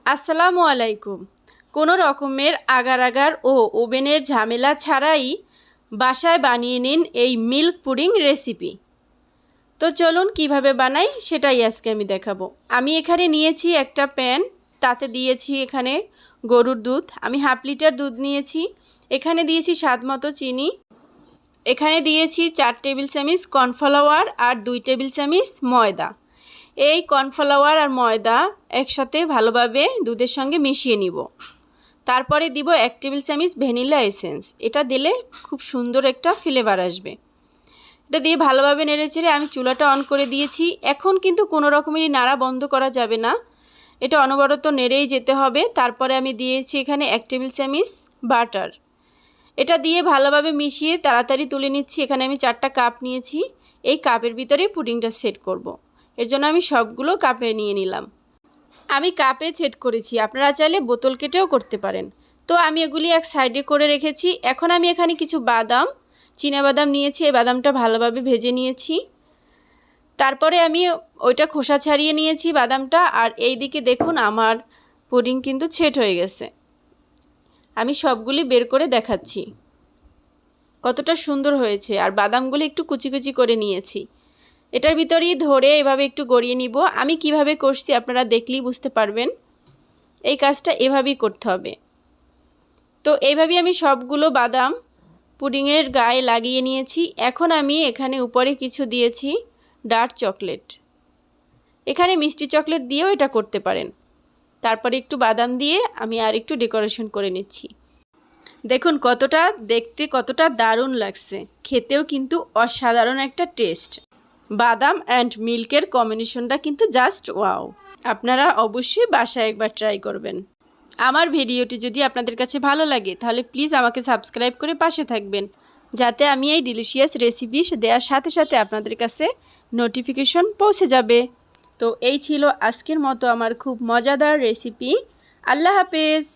আসসালামু আলাইকুম। কোনো রকমের আগার আগার ও ওভেনের ঝামেলা ছাড়াই বাসায় বানিয়ে নিন এই মিল্ক পুডিং রেসিপি। তো চলুন কিভাবে বানাই সেটাই আজকে আমি দেখাবো। আমি এখানে নিয়েছি একটা প্যান, তাতে দিয়েছি এখানে গরুর দুধ। আমি হাফ লিটার দুধ নিয়েছি। এখানে দিয়েছি স্বাদ মতো চিনি। এখানে দিয়েছি 4 টেবিল চামচ কর্নফ্লাওয়ার আর 2 টেবিল চামচ ময়দা। এই কর্নফ্লাওয়ার আর ময়দা একসাথে ভালোভাবে দুধের সঙ্গে মিশিয়ে নিব। তারপরে দিব 1 টেবিল চামচ ভ্যানিলা এসেন্স। এটা দিলে খুব সুন্দর একটা ফ্লেভার আসবে। এটা দিয়ে ভালোভাবে নেড়েচেড়ে আমি চুলাটা অন করে দিয়েছি। এখন কিন্তু কোনো রকমেরই নাড়া বন্ধ করা যাবে না, এটা অনবরত নেড়েই যেতে হবে। তারপরে আমি দিয়েছি এখানে 1 টেবিল চামচ বাটার। এটা দিয়ে ভালোভাবে মিশিয়ে তাড়াতাড়ি তুলে নিচ্ছি। এখানে আমি 4টা কাপ নিয়েছি। এই কাপের ভিতরে পুডিংটা সেট করব। এর জন্য আমি সবগুলো কাপে নিয়ে নিলাম। আমি কাপে সেট করেছি, আপনারা চাইলে বোতল কেটেও করতে পারেন। তো আমি এগুলি এক সাইডে করে রেখেছি। এখন আমি এখানে কিছু বাদাম, চীনাবাদাম নিয়েছি। এই বাদামটা ভালোভাবে ভেজে নিয়েছি। তারপরে আমি ওইটা খোসা ছাড়িয়ে নিয়েছি বাদামটা। আর এই দিকে দেখুন আমার পুডিং কিন্তু সেট হয়ে গেছে। আমি সবগুলি বের করে দেখাচ্ছি কতটা সুন্দর হয়েছে। আর বাদামগুলি একটু কুচি কুচি করে নিয়েছি। এটার ভিতরেই ধরে এভাবে একটু গড়িয়ে নিব। আমি কিভাবে করছি আপনারা দেখলেই বুঝতে পারবেন। এই কাজটা এভাবেই করতে হবে। তো এইভাবেই আমি সবগুলো বাদাম পুডিংয়ের গায়ে লাগিয়ে নিয়েছি। এখন আমি এখানে উপরে কিছু দিয়েছি ডার্ক চকলেট। এখানে মিষ্টি চকলেট দিয়েও এটা করতে পারেন। তারপরে একটু বাদাম দিয়ে আমি আর একটু ডেকোরেশন করে নিচ্ছি। দেখুন কতটা দারুণ লাগছে, খেতেও কিন্তু অসাধারণ একটা টেস্ট। বাদাম অ্যান্ড মিল্কের কম্বিনেশনটা কিন্তু জাস্ট ওয়াও। আপনারা অবশ্যই বাসায় একবার ট্রাই করবেন। আমার ভিডিওটি যদি আপনাদের কাছে ভালো লাগে তাহলে প্লিজ আমাকে সাবস্ক্রাইব করে পাশে থাকবেন, যাতে আমি এই ডিলিশিয়াস রেসিপি দেওয়ার সাথে সাথে আপনাদের কাছে নোটিফিকেশন পৌঁছে যাবে। তো এই ছিল আজকের মতো আমার খুব মজাদার রেসিপি। আল্লাহ হাফেজ।